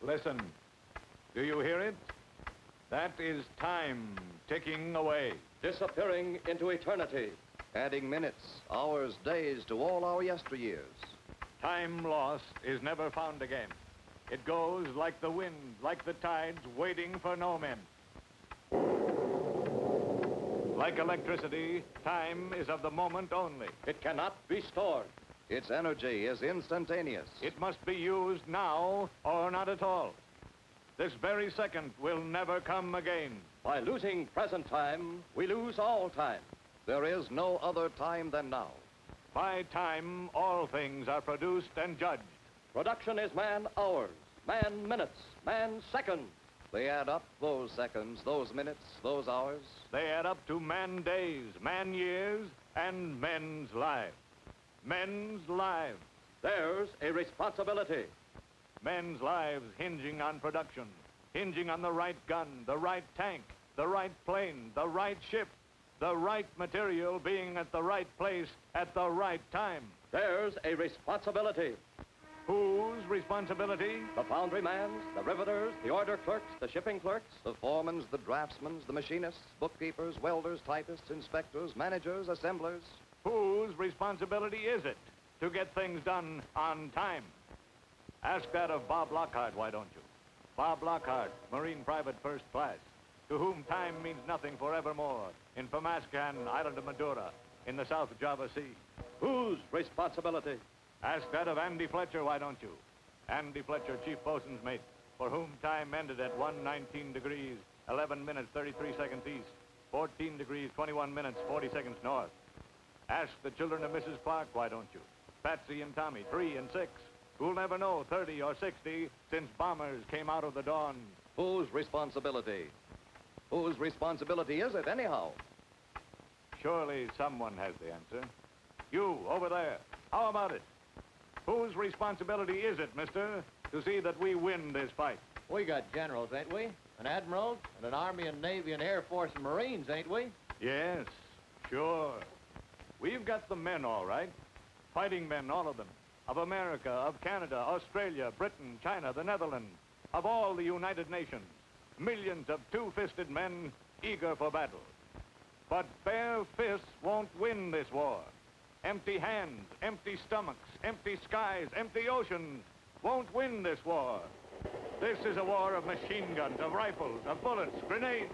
Listen. Do you hear it? That is time ticking away. Disappearing into eternity. Adding minutes, hours, days to all our yesteryears. Time lost is never found again. It goes like the wind, like the tides, waiting for no men. Like electricity, time is of the moment only. It cannot be stored. Its energy is instantaneous. It must be used now or not at all. This very second will never come again. By losing present time, we lose all time. There is no other time than now. By time, all things are produced and judged. Production is man hours, man minutes, man seconds. They add up, those seconds, those minutes, those hours. They add up to man days, man years, and men's lives. Men's lives. There's a responsibility. Men's lives hinging on production, hinging on the right gun, the right tank, the right plane, the right ship, the right material being at the right place at the right time. There's a responsibility. Whose responsibility? The foundry man's, the riveters, the order clerks, the shipping clerks. The foremans, the draftsmen, the machinists, bookkeepers, welders, typists, inspectors, managers, assemblers. Whose responsibility is it to get things done on time? Ask that of Bob Lockhart, why don't you? Bob Lockhart, Marine Private First Class, to whom time means nothing forevermore, in Pamascan, Island of Madura, in the South Java Sea. Whose responsibility? Ask that of Andy Fletcher, why don't you? Andy Fletcher, Chief Bosun's mate, for whom time ended at 1:19 degrees, 11 minutes, 33 seconds east, 14 degrees, 21 minutes, 40 seconds north. Ask the children of Mrs. Clark, why don't you? Patsy and Tommy, 3 and 6, who'll never know 30 or 60 since bombers came out of the dawn. Whose responsibility? Whose responsibility is it, anyhow? Surely someone has the answer. You, over there, how about it? Whose responsibility is it, mister, to see that we win this fight? We got generals, ain't we? An admiral, and an Army and Navy and Air Force and Marines, ain't we? Yes, sure. We've got the men, all right. Fighting men, all of them. Of America, of Canada, Australia, Britain, China, the Netherlands, of all the United Nations. Millions of two-fisted men eager for battle. But bare fists won't win this war. Empty hands, empty stomachs, empty skies, empty oceans won't win this war. This is a war of machine guns, of rifles, of bullets, grenades.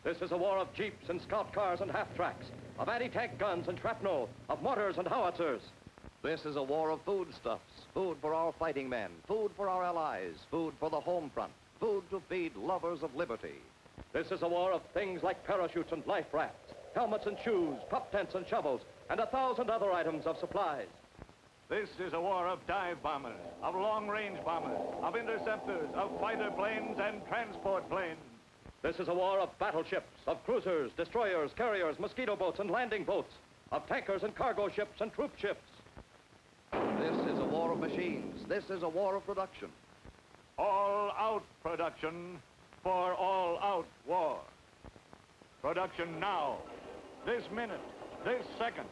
This is a war of jeeps and scout cars and half-tracks, of anti-tank guns and shrapnel, of mortars and howitzers. This is a war of foodstuffs, food for our fighting men, food for our allies, food for the home front, food to feed lovers of liberty. This is a war of things like parachutes and life rafts, helmets and shoes, pup tents and shovels, and 1,000 other items of supplies. This is a war of dive bombers, of long-range bombers, of interceptors, of fighter planes and transport planes. This is a war of battleships, of cruisers, destroyers, carriers, mosquito boats, and landing boats, of tankers and cargo ships and troop ships. This is a war of machines. This is a war of production. All-out production for all-out war. Production now, this minute, this second,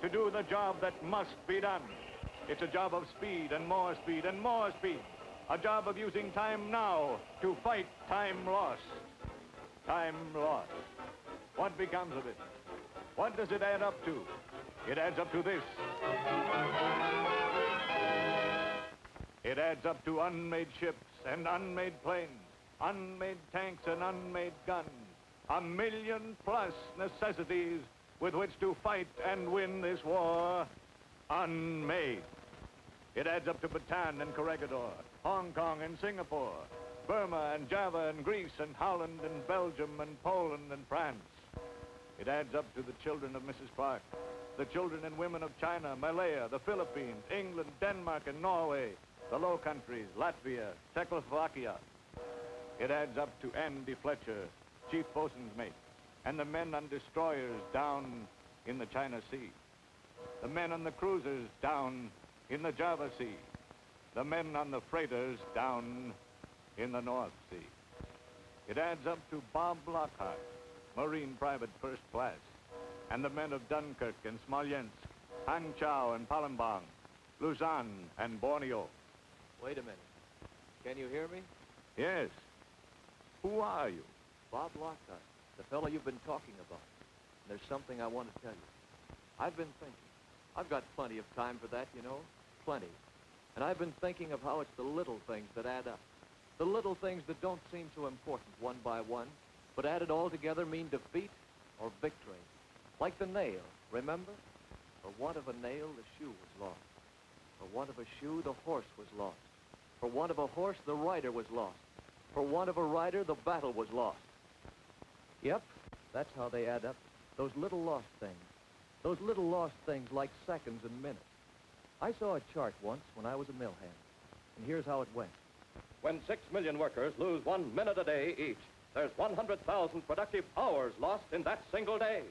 to do the job that must be done. It's a job of speed and more speed and more speed. A job of using time now to fight time lost. Time lost. What becomes of it? What does it add up to? It adds up to this. It adds up to unmade ships and unmade planes, unmade tanks and unmade guns, 1 million plus necessities with which to fight and win this war, unmade. It adds up to Bataan and Corregidor, Hong Kong and Singapore, Burma and Java and Greece and Holland and Belgium and Poland and France. It adds up to the children of Mrs. Clark, the children and women of China, Malaya, the Philippines, England, Denmark and Norway, the Low Countries, Latvia, Czechoslovakia. It adds up to Andy Fletcher, Chief Bosun's mate, and the men on destroyers down in the China Sea, the men on the cruisers down in the Java Sea, the men on the freighters down in the North Sea. It adds up to Bob Lockhart, Marine Private First Class, and the men of Dunkirk and Smolensk, Hangzhou and Palembang, Luzon and Borneo. Wait a minute. Can you hear me? Yes. Who are you? Bob Lockhart, the fellow you've been talking about. There's something I want to tell you. I've been thinking. I've got plenty of time for that, you know. Plenty. And I've been thinking of how it's the little things that add up. The little things that don't seem so important one by one, but added all together mean defeat or victory. Like the nail, remember? For want of a nail, the shoe was lost. For want of a shoe, the horse was lost. For want of a horse, the rider was lost. For want of a rider, the battle was lost. Yep, that's how they add up. Those little lost things. Those little lost things like seconds and minutes. I saw a chart once when I was a mill hand, and here's how it went. When 6 million workers lose 1 minute a day each, there's 100,000 productive hours lost in that single day.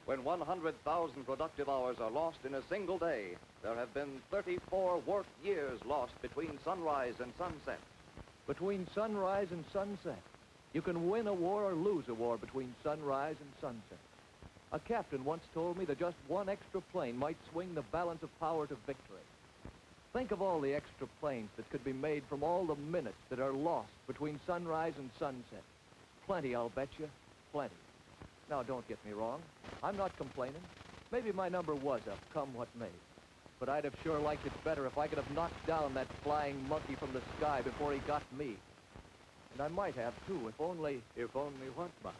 When 100,000 productive hours are lost in a single day, there have been 34 work years lost between sunrise and sunset. Between sunrise and sunset. You can win a war or lose a war between sunrise and sunset. A captain once told me that just one extra plane might swing the balance of power to victory. Think of all the extra planes that could be made from all the minutes that are lost between sunrise and sunset. Plenty, I'll bet you. Plenty. Now, don't get me wrong. I'm not complaining. Maybe my number was up, come what may. But I'd have sure liked it better if I could have knocked down that flying monkey from the sky before he got me. And I might have, too, if only... If only what, Bob?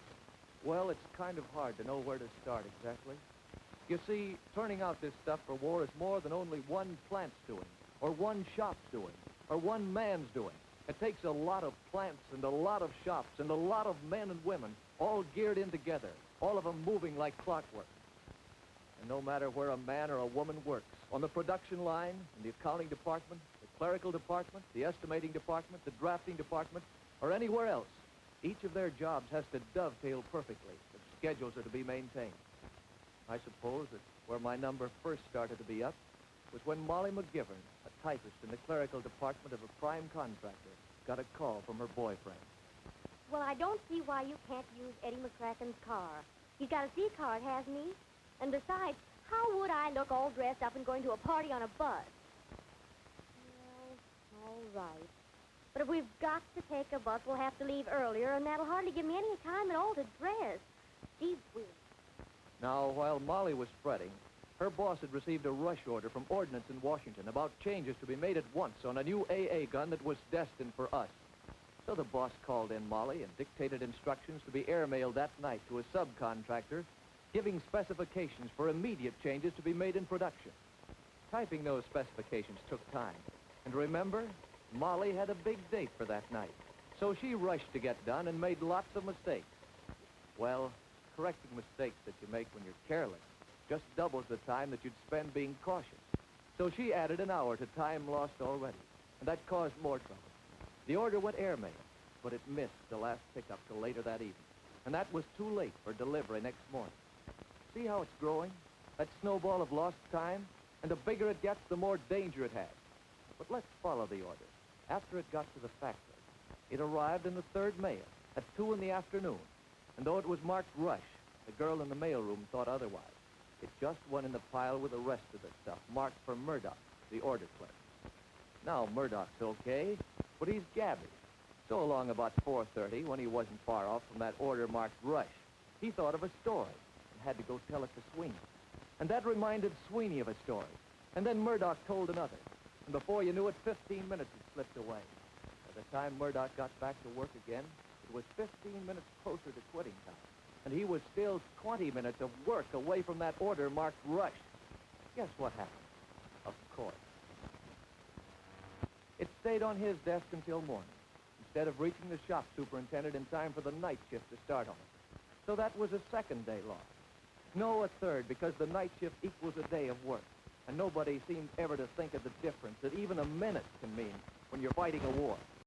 Well, it's kind of hard to know where to start exactly. You see, turning out this stuff for war is more than only one plant's doing, or one shop's doing, or one man's doing. It takes a lot of plants and a lot of shops and a lot of men and women all geared in together, all of them moving like clockwork. And no matter where a man or a woman works, on the production line, in the accounting department, the clerical department, the estimating department, the drafting department, or anywhere else, each of their jobs has to dovetail perfectly if schedules are to be maintained. I suppose that where my number first started to be up was when Molly McGivern, a typist in the clerical department of a prime contractor, got a call from her boyfriend. Well, I don't see why you can't use Eddie McCracken's car. He's got a C card, hasn't he? And besides, how would I look all dressed up and going to a party on a bus? Well, all right. But if we've got to take a bus, we'll have to leave earlier, and that'll hardly give me any time at all to dress. Gee whiz. Now, while Molly was fretting, her boss had received a rush order from Ordnance in Washington about changes to be made at once on a new AA gun that was destined for us. So the boss called in Molly and dictated instructions to be airmailed that night to a subcontractor, giving specifications for immediate changes to be made in production. Typing those specifications took time. And remember, Molly had a big date for that night. So she rushed to get done and made lots of mistakes. Well, correcting mistakes that you make when you're careless just doubles the time that you'd spend being cautious. So she added an hour to time lost already, and that caused more trouble. The order went airmail, but it missed the last pickup till later that evening, and that was too late for delivery next morning. See how it's growing? That snowball of lost time? And the bigger it gets, the more danger it has. But let's follow the order. After it got to the factory, it arrived in the third mail at 2 in the afternoon. And though it was marked rush, the girl in the mailroom thought otherwise. It just went in the pile with the rest of the stuff, marked for Murdoch, the order clerk. Now, Murdoch's okay, but he's gabby. So along about 4:30, when he wasn't far off from that order marked rush, he thought of a story and had to go tell it to Sweeney. And that reminded Sweeney of a story. And then Murdoch told another. And before you knew it, 15 minutes had slipped away. By the time Murdoch got back to work again, it was 15 minutes closer to quitting time. And he was still 20 minutes of work away from that order marked rush. Guess what happened? Of course. It stayed on his desk until morning, instead of reaching the shop superintendent in time for the night shift to start on it. So that was a second day lost. No, a third, because the night shift equals a day of work. And nobody seemed ever to think of the difference that even a minute can mean when you're fighting a war.